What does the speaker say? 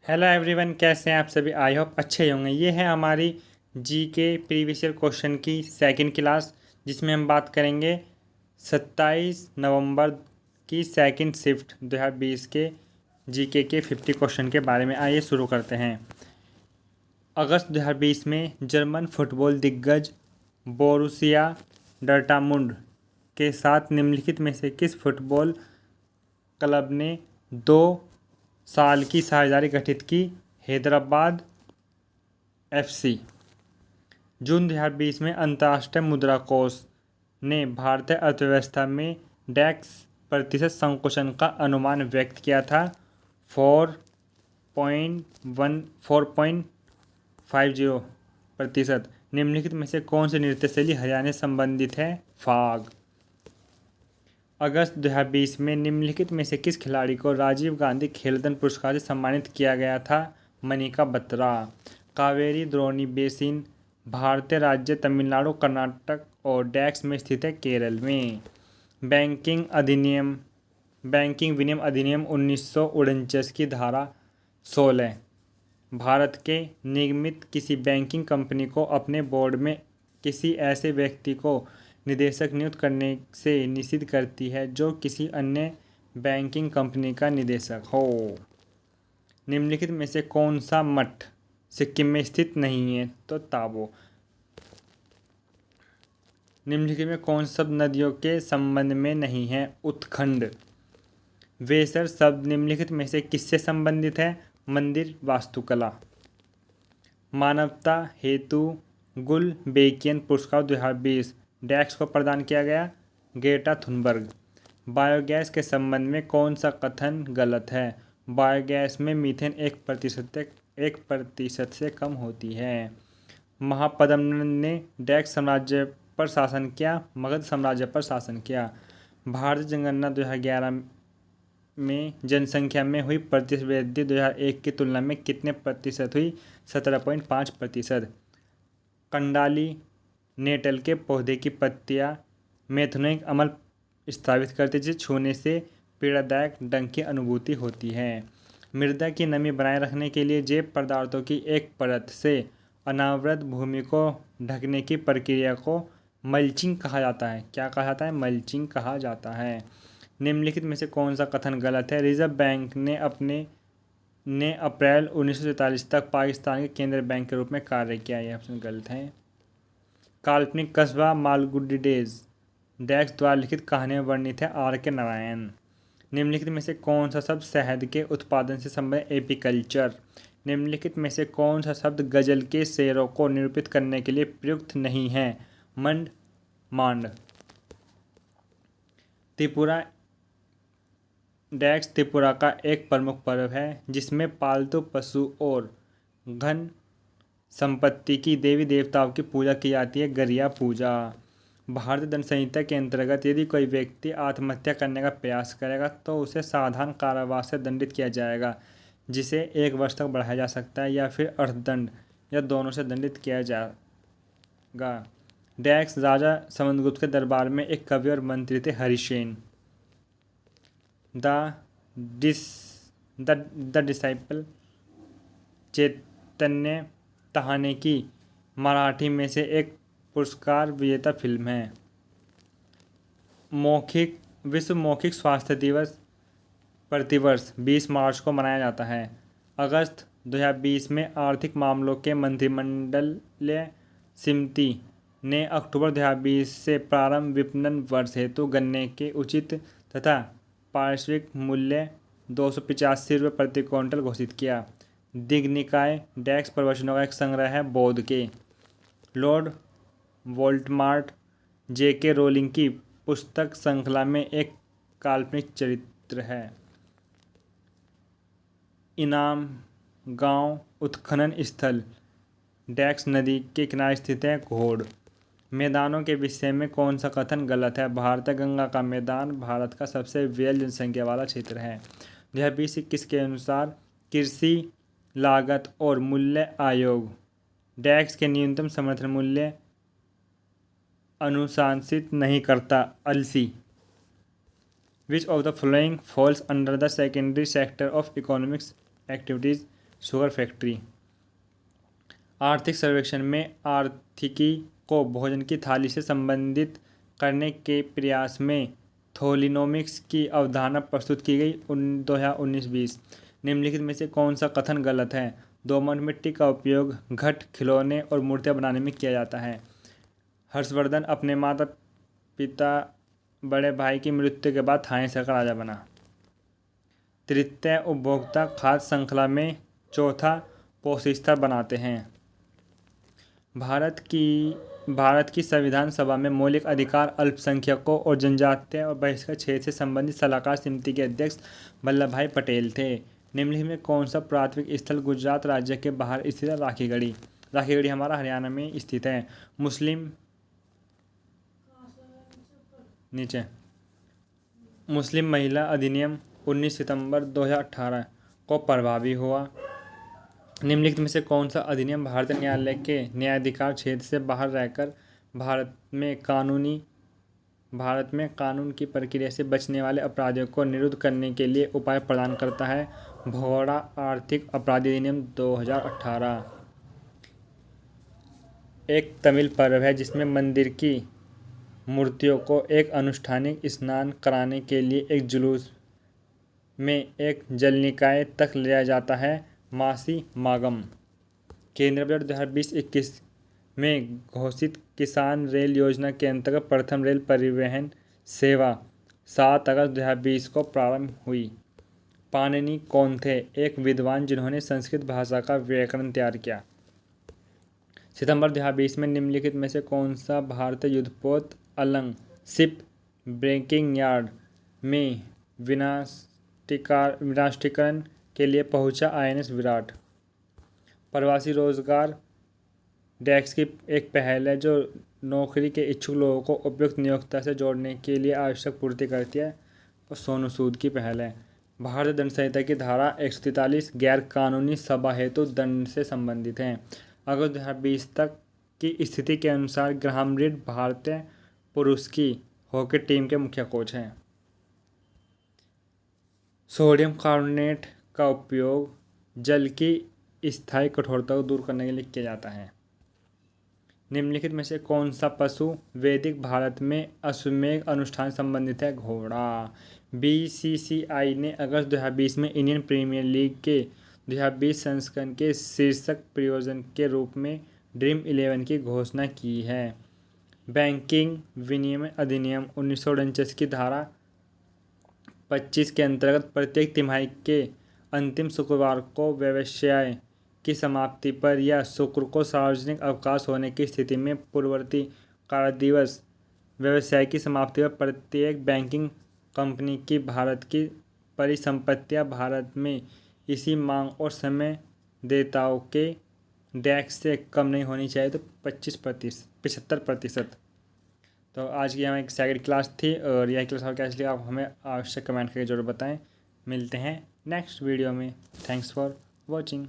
Hello everyone, कैसे हैं आप सभी। आई होप अच्छे होंगे। ये है हमारी जी के प्रीवियस ईयर क्वेश्चन की सेकंड क्लास, जिसमें हम बात करेंगे 27 नवंबर की सेकंड शिफ्ट 2020 के जीके के 50 क्वेश्चन के बारे में। आइए शुरू करते हैं। अगस्त 2020 में जर्मन फुटबॉल दिग्गज बोरुसिया डॉर्टमुंड के साथ निम्नलिखित में से किस फुटबॉल क्लब ने 2 साल की साझेदारी गठित की। हैदराबाद एफसी। जून 2020 में अंतर्राष्ट्रीय मुद्रा कोष ने भारतीय अर्थव्यवस्था में डैक्स प्रतिशत संकुचन का अनुमान व्यक्त किया था। 4.50%। निम्नलिखित में से कौन सी नृत्य शैली हरियाणा से संबंधित है। फाग। अगस्त 2020 में निम्नलिखित में से किस खिलाड़ी को राजीव गांधी खेल रत्न पुरस्कार से सम्मानित किया गया था। मनिका बत्रा। कावेरी द्रोणी बेसिन भारतीय राज्य तमिलनाडु, कर्नाटक और डैक्स में स्थित है, केरल में। बैंकिंग विनियम अधिनियम 1949 की धारा 16 भारत के निगमित किसी बैंकिंग कंपनी को अपने बोर्ड में किसी ऐसे व्यक्ति को निदेशक नियुक्त करने से निषिद्ध करती है जो किसी अन्य बैंकिंग कंपनी का निदेशक हो। निम्नलिखित में से कौन सा मठ सिक्किम में स्थित नहीं है। तो ताबो। निम्नलिखित में कौन सब नदियों के संबंध में नहीं है। उत्तराखंड। वेसर शब्द निम्नलिखित में से किससे संबंधित है। मंदिर वास्तुकला। मानवता हेतु गुलबेकियन पुरस्कार 2020 डैक्स को प्रदान किया गया। Greta Thunberg. बायोगैस के संबंध में कौन सा कथन गलत है। बायोगैस में मीथेन 1% से कम होती है। महापद्मनंद ने डैक्स साम्राज्य पर शासन किया। मगध साम्राज्य पर शासन किया। भारतीय जनगणना 2011 में जनसंख्या में हुई प्रतिशत वृद्धि 2001 की तुलना में कितने प्रतिशत हुई। 17.5%। कंडाली नेटल के पौधे की पत्तियां मेथनोइक अम्ल स्थापित करती जिसे छूने से पीड़ादायक डंक की अनुभूति होती है। मृदा की नमी बनाए रखने के लिए जैव पदार्थों की एक परत से अनावृत भूमि को ढकने की प्रक्रिया को मल्चिंग कहा जाता है। क्या कहा जाता है। मल्चिंग कहा जाता है। निम्नलिखित में से कौन सा कथन गलत है। रिजर्व बैंक ने अप्रैल 1947 तक पाकिस्तान के केंद्रीय बैंक के रूप में कार्य किया। यह ऑप्शन गलत है। काल्पनिक कस्बा मालगुडी डेज डैक्स द्वारा लिखित कहानी में वर्णित है। आर के नारायण। निम्नलिखित में से कौन सा शब्द शहद के उत्पादन से संबंधित। एपीकल्चर। निम्नलिखित में से कौन सा शब्द गजल के शेरों को निरूपित करने के लिए प्रयुक्त नहीं है। मंड मांड। त्रिपुरा डैक्स त्रिपुरा का एक प्रमुख पर्व है जिसमें पालतू पशु और घन संपत्ति की देवी देवताओं की पूजा की जाती है। गरिया पूजा। भारतीय दंड संहिता के अंतर्गत यदि कोई व्यक्ति आत्महत्या करने का प्रयास करेगा तो उसे साधारण कारावास से दंडित किया जाएगा, जिसे 1 वर्ष तक बढ़ाया जा सकता है या फिर अर्थदंड या दोनों से दंडित किया जाएगा। डैक्स राजा समुद्रगुप्त के दरबार में एक कवि और मंत्री थे। हरिसेन। द डिसाइपल चैतन्य तहाने की मराठी में से एक पुरस्कार विजेता फिल्म है। विश्व मौखिक स्वास्थ्य दिवस प्रतिवर्ष 20 मार्च को मनाया जाता है। अगस्त 2020 में आर्थिक मामलों के मंत्रिमंडलीय समिति ने अक्टूबर 2020 से प्रारंभ विपणन वर्ष हेतु गन्ने के उचित तथा पार्श्विक मूल्य 285 रुपये प्रति क्विंटल घोषित किया। दिग्निकाय डैक्स प्रवचनों का एक संग्रह है। बौद्ध के। लॉर्ड वोल्डेमॉर्ट जेके रोलिंग की पुस्तक श्रृंखला में एक काल्पनिक चरित्र है। इनाम गांव उत्खनन स्थल डैक्स नदी के किनारे स्थित है। घोड़। मैदानों के विषय में कौन सा कथन गलत है। भारतीय गंगा का मैदान भारत का सबसे विरल जनसंख्या वाला क्षेत्र है। 2020-21 के अनुसार कृषि लागत और मूल्य आयोग डैक्स के न्यूनतम समर्थन मूल्य अनुशंसित नहीं करता। अलसी। Which of the following falls under the secondary sector of economics activities sugar factory. आर्थिक सर्वेक्षण में आर्थिकी को भोजन की थाली से संबंधित करने के प्रयास में थोलिनोमिक्स की अवधारणा प्रस्तुत की गई 2019-20। निम्नलिखित में से कौन सा कथन गलत है? दोमट मिट्टी का उपयोग घट, खिलौने और मूर्तियाँ बनाने में किया जाता है। हर्षवर्धन अपने माता पिता बड़े भाई की मृत्यु के बाद थाने शहर का राजा बना। तृतीय उपभोक्ता खाद्य श्रृंखला में चौथा पोषस्तर बनाते हैं। भारत की संविधान सभा में मौलिक अधिकार, अल्पसंख्यकों और जनजातीय और बहिष्कृत क्षेत्र से संबंधित सलाहकार समिति के अध्यक्ष वल्लभ भाई पटेल थे। निम्नलिखित में कौन सा प्राथमिक स्थल गुजरात राज्य के बाहर स्थित है? राखीगढ़ी। राखीगढ़ी हमारा हरियाणा में स्थित है। मुस्लिम महिला अधिनियम 19 सितंबर 2018 को प्रभावी हुआ। निम्नलिखित में से कौन सा अधिनियम भारतीय न्यायालय के न्यायाधिकार क्षेत्र से बाहर रहकर भारत में कानून की प्रक्रिया से बचने वाले अपराधियों को निरुद्ध करने के लिए उपाय प्रदान करता है? भगोड़ा आर्थिक अपराध अधिनियम 2018 एक तमिल पर्व है जिसमें मंदिर की मूर्तियों को एक अनुष्ठानिक स्नान कराने के लिए एक जुलूस में एक जलनिकाय तक ले जाया जाता है। मासी मागम। केंद्र बजट 2020-21 में घोषित किसान रेल योजना के अंतर्गत प्रथम रेल परिवहन सेवा 7 अगस्त 2020 को प्रारंभ हुई। पाणिनि कौन थे? एक विद्वान जिन्होंने संस्कृत भाषा का व्याकरण तैयार किया। सितंबर 2020 में निम्नलिखित में से कौन सा भारतीय युद्धपोत अलंग शिप ब्रेकिंग यार्ड में विनाष्टीकरण के लिए पहुंचा? INS विराट। प्रवासी रोजगार डेस्क की एक पहल है जो नौकरी के इच्छुक लोगों को उपयुक्त नियोक्ता से जोड़ने के लिए आवश्यक पूर्ति करती है और सोनू सूद की पहल है। भारतीय दंड संहिता की धारा 143 गैर कानूनी सभा हेतु दंड से संबंधित है। अगस्त 2020 तक की स्थिति के अनुसार ग्राहम रीड भारतीय पुरुष की हॉकी टीम के मुख्य कोच हैं। सोडियम कार्बोनेट का उपयोग जल की स्थायी कठोरता को दूर करने के लिए किया जाता है। निम्नलिखित में से कौन सा पशु वैदिक भारत में अश्वमेध अनुष्ठान संबंधित है? घोड़ा। BCCI ने अगस्त 2020 में इंडियन प्रीमियर लीग के 2020 संस्करण के शीर्षक प्रायोजन के रूप में ड्रीम 11 की घोषणा की है। बैंकिंग विनियमन अधिनियम 1949 की धारा 25 के अंतर्गत प्रत्येक तिमाही के अंतिम शुक्रवार को व्यवसाय की समाप्ति पर या शुक्र को सार्वजनिक अवकाश होने की स्थिति में पूर्ववर्ती कार्यदिवस व्यवसाय की समाप्ति पर प्रत्येक बैंकिंग कंपनी की भारत की परिसंपत्तियां भारत में इसी मांग और समय देयताओं के डेस्क से कम नहीं होनी चाहिए, तो 75%। तो आज की हमारी सेकंड क्लास थी और यह क्लास और कैसे लगी आप हमें आवश्यक कमेंट करके जरूर बताएं। मिलते हैं नेक्स्ट वीडियो में। Thanks for watching.